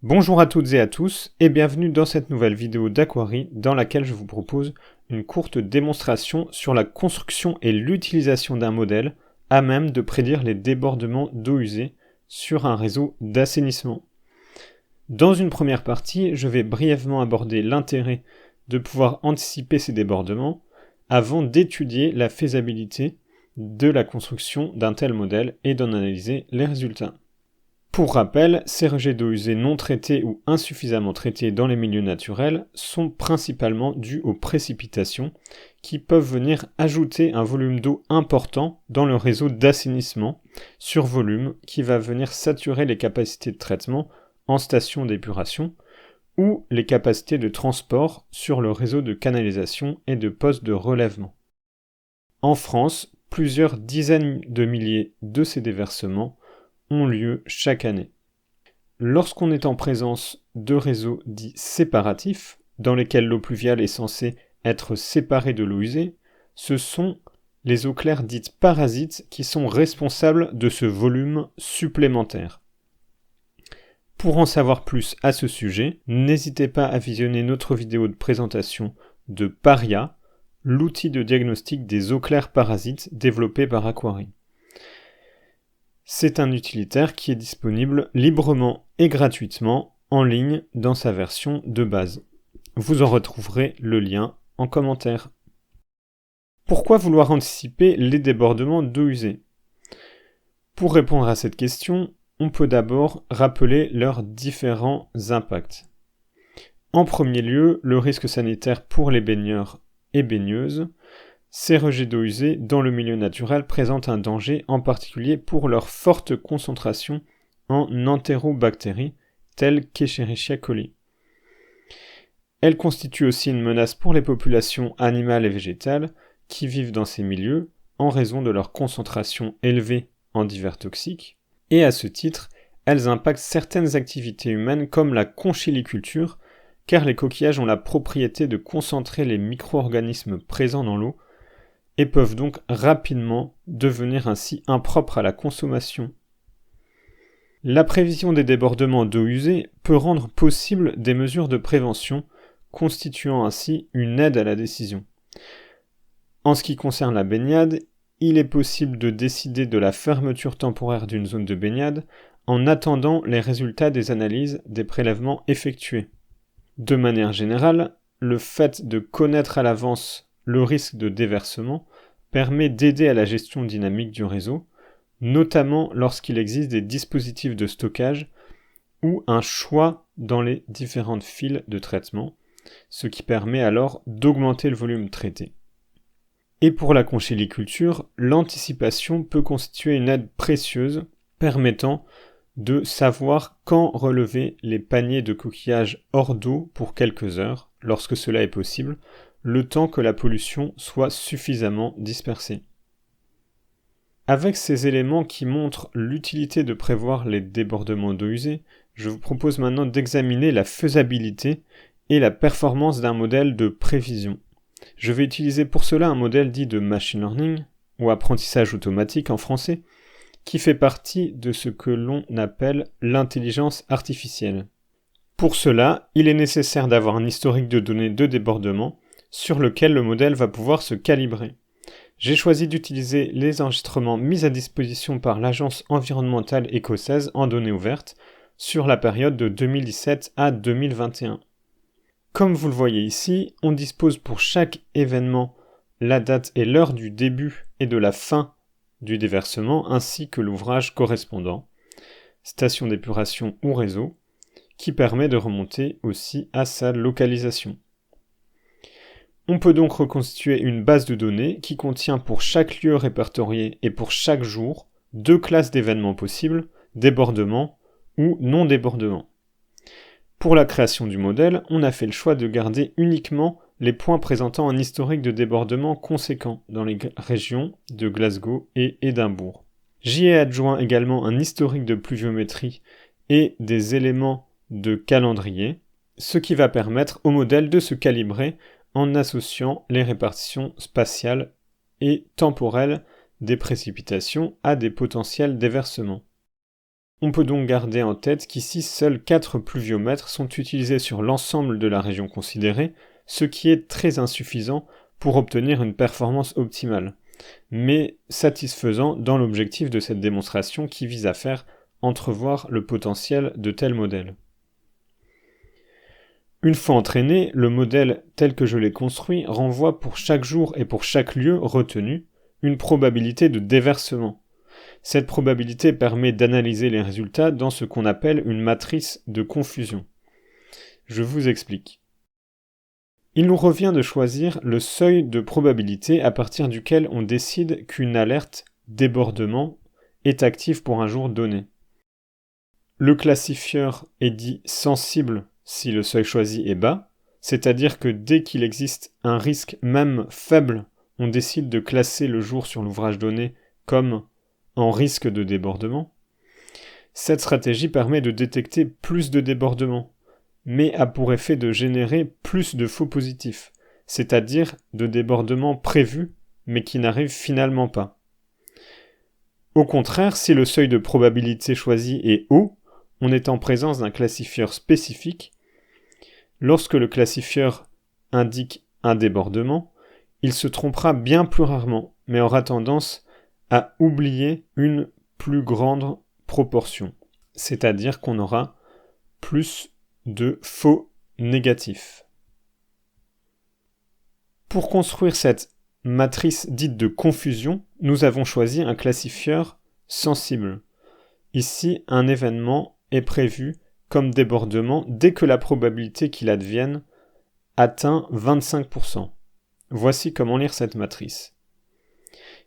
Bonjour à toutes et à tous et bienvenue dans cette nouvelle vidéo d'Aqouarie dans laquelle je vous propose une courte démonstration sur la construction et l'utilisation d'un modèle à même de prédire les débordements d'eau usée sur un réseau d'assainissement. Dans une première partie, je vais brièvement aborder l'intérêt de pouvoir anticiper ces débordements avant d'étudier la faisabilité de la construction d'un tel modèle et d'en analyser les résultats. Pour rappel, ces rejets d'eau usée non traités ou insuffisamment traités dans les milieux naturels sont principalement dus aux précipitations qui peuvent venir ajouter un volume d'eau important dans le réseau d'assainissement sur volume qui va venir saturer les capacités de traitement en station d'épuration ou les capacités de transport sur le réseau de canalisation et de postes de relèvement. En France, plusieurs dizaines de milliers de ces déversements ont lieu chaque année. Lorsqu'on est en présence de réseaux dits séparatifs, dans lesquels l'eau pluviale est censée être séparée de l'eau usée, ce sont les eaux claires dites parasites qui sont responsables de ce volume supplémentaire. Pour en savoir plus à ce sujet, n'hésitez pas à visionner notre vidéo de présentation de Paria, l'outil de diagnostic des eaux claires parasites développé par Aquari. C'est un utilitaire qui est disponible librement et gratuitement en ligne dans sa version de base. Vous en retrouverez le lien en commentaire. Pourquoi vouloir anticiper les débordements d'eau usée ? Pour répondre à cette question, on peut d'abord rappeler leurs différents impacts. En premier lieu, le risque sanitaire pour les baigneurs et baigneuses. Ces rejets d'eau usée dans le milieu naturel présentent un danger en particulier pour leur forte concentration en entérobactéries telles qu'Escherichia coli. Elles constituent aussi une menace pour les populations animales et végétales qui vivent dans ces milieux en raison de leur concentration élevée en divers toxiques. Et à ce titre, elles impactent certaines activités humaines comme la conchyliculture, car les coquillages ont la propriété de concentrer les micro-organismes présents dans l'eau et peuvent donc rapidement devenir ainsi impropres à la consommation. La prévision des débordements d'eau usée peut rendre possible des mesures de prévention, constituant ainsi une aide à la décision. En ce qui concerne la baignade, il est possible de décider de la fermeture temporaire d'une zone de baignade en attendant les résultats des analyses des prélèvements effectués. De manière générale, le fait de connaître à l'avance le risque de déversement permet d'aider à la gestion dynamique du réseau, notamment lorsqu'il existe des dispositifs de stockage ou un choix dans les différentes files de traitement, ce qui permet alors d'augmenter le volume traité. Et pour la conchyliculture, l'anticipation peut constituer une aide précieuse permettant de savoir quand relever les paniers de coquillages hors d'eau pour quelques heures, lorsque cela est possible, le temps que la pollution soit suffisamment dispersée. Avec ces éléments qui montrent l'utilité de prévoir les débordements d'eau usée, je vous propose maintenant d'examiner la faisabilité et la performance d'un modèle de prévision. Je vais utiliser pour cela un modèle dit de machine learning, ou apprentissage automatique en français, qui fait partie de ce que l'on appelle l'intelligence artificielle. Pour cela, il est nécessaire d'avoir un historique de données de débordement sur lequel le modèle va pouvoir se calibrer. J'ai choisi d'utiliser les enregistrements mis à disposition par l'agence environnementale écossaise en données ouvertes sur la période de 2017 à 2021. Comme vous le voyez ici, on dispose pour chaque événement la date et l'heure du début et de la fin du déversement ainsi que l'ouvrage correspondant, station d'épuration ou réseau, qui permet de remonter aussi à sa localisation. On peut donc reconstituer une base de données qui contient pour chaque lieu répertorié et pour chaque jour 2 classes d'événements possibles, débordement ou non débordement. Pour la création du modèle, on a fait le choix de garder uniquement les points présentant un historique de débordement conséquent dans les régions de Glasgow et Édimbourg. J'y ai adjoint également un historique de pluviométrie et des éléments de calendrier, ce qui va permettre au modèle de se calibrer en associant les répartitions spatiales et temporelles des précipitations à des potentiels déversements. On peut donc garder en tête qu'ici seuls 4 pluviomètres sont utilisés sur l'ensemble de la région considérée, ce qui est très insuffisant pour obtenir une performance optimale, mais satisfaisant dans l'objectif de cette démonstration qui vise à faire entrevoir le potentiel de tel modèle. Une fois entraîné, le modèle tel que je l'ai construit renvoie pour chaque jour et pour chaque lieu retenu une probabilité de déversement. Cette probabilité permet d'analyser les résultats dans ce qu'on appelle une matrice de confusion. Je vous explique. Il nous revient de choisir le seuil de probabilité à partir duquel on décide qu'une alerte débordement est active pour un jour donné. Le classifieur est dit sensible si le seuil choisi est bas, c'est-à-dire que dès qu'il existe un risque même faible, on décide de classer le jour sur l'ouvrage donné comme en risque de débordement. Cette stratégie permet de détecter plus de débordements, mais a pour effet de générer plus de faux positifs, c'est-à-dire de débordements prévus, mais qui n'arrivent finalement pas. Au contraire, si le seuil de probabilité choisi est haut, on est en présence d'un classifieur spécifique. Lorsque le classifieur indique un débordement, il se trompera bien plus rarement, mais aura tendance à oublier une plus grande proportion, c'est-à-dire qu'on aura plus de faux négatifs. Pour construire cette matrice dite de confusion, nous avons choisi un classifieur sensible. Ici, un événement est prévu comme débordement dès que la probabilité qu'il advienne atteint 25%. Voici comment lire cette matrice.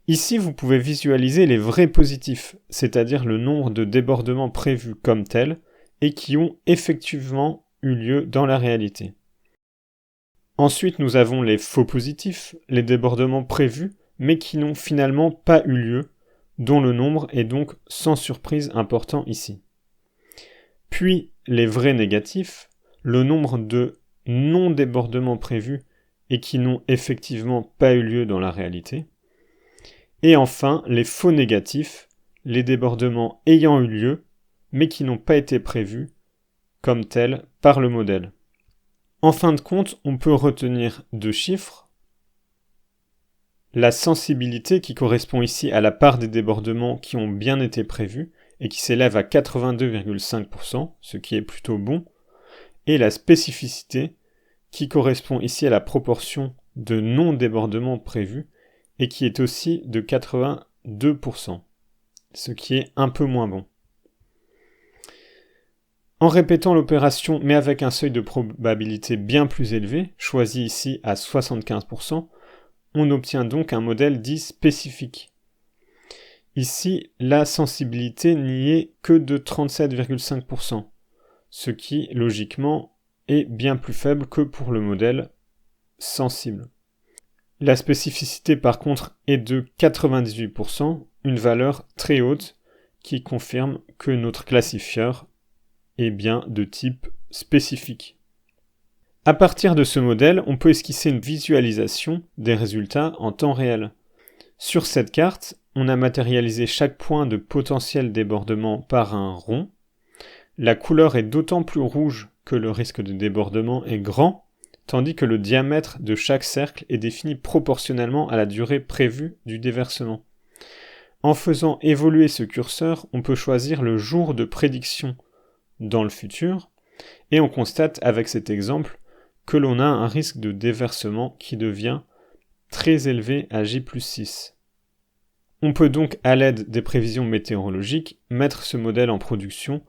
Ici, vous pouvez visualiser les vrais positifs, c'est-à-dire le nombre de débordements prévus comme tels et qui ont effectivement eu lieu dans la réalité. Ensuite, nous avons les faux positifs, les débordements prévus mais qui n'ont finalement pas eu lieu, dont le nombre est donc sans surprise important ici. Puis les vrais négatifs, le nombre de non-débordements prévus et qui n'ont effectivement pas eu lieu dans la réalité. Et enfin, les faux négatifs, les débordements ayant eu lieu, mais qui n'ont pas été prévus comme tels par le modèle. En fin de compte, on peut retenir deux chiffres. La sensibilité qui correspond ici à la part des débordements qui ont bien été prévus et qui s'élève à 82,5%, ce qui est plutôt bon, et la spécificité qui correspond ici à la proportion de non-débordements prévus et qui est aussi de 82%, ce qui est un peu moins bon. En répétant l'opération mais avec un seuil de probabilité bien plus élevé, choisi ici à 75%, on obtient donc un modèle dit spécifique. Ici, la sensibilité n'y est que de 37,5%, ce qui, logiquement, est bien plus faible que pour le modèle sensible. La spécificité, par contre, est de 98%, une valeur très haute qui confirme que notre classifieur est bien de type spécifique. À partir de ce modèle, on peut esquisser une visualisation des résultats en temps réel. Sur cette carte, on a matérialisé chaque point de potentiel débordement par un rond. La couleur est d'autant plus rouge que le risque de débordement est grand, tandis que le diamètre de chaque cercle est défini proportionnellement à la durée prévue du déversement. En faisant évoluer ce curseur, on peut choisir le jour de prédiction dans le futur, et on constate avec cet exemple que l'on a un risque de déversement qui devient très élevé à J+6. On peut donc, à l'aide des prévisions météorologiques, mettre ce modèle en production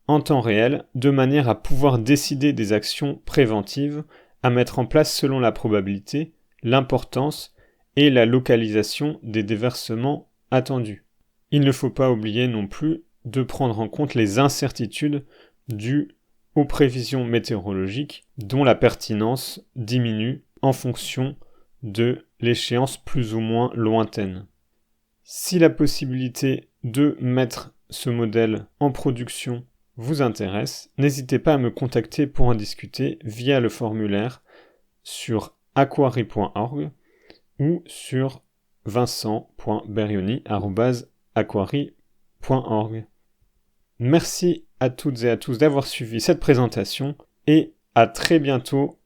en temps réel, de manière à pouvoir décider des actions préventives à mettre en place selon la probabilité, l'importance et la localisation des déversements attendus. Il ne faut pas oublier non plus de prendre en compte les incertitudes dues aux prévisions météorologiques dont la pertinence diminue en fonction de l'échéance plus ou moins lointaine. Si la possibilité de mettre ce modèle en production vous intéresse, n'hésitez pas à me contacter pour en discuter via le formulaire sur aquari.org ou sur vincent.berioni@aquari.org. Merci à toutes et à tous d'avoir suivi cette présentation et à très bientôt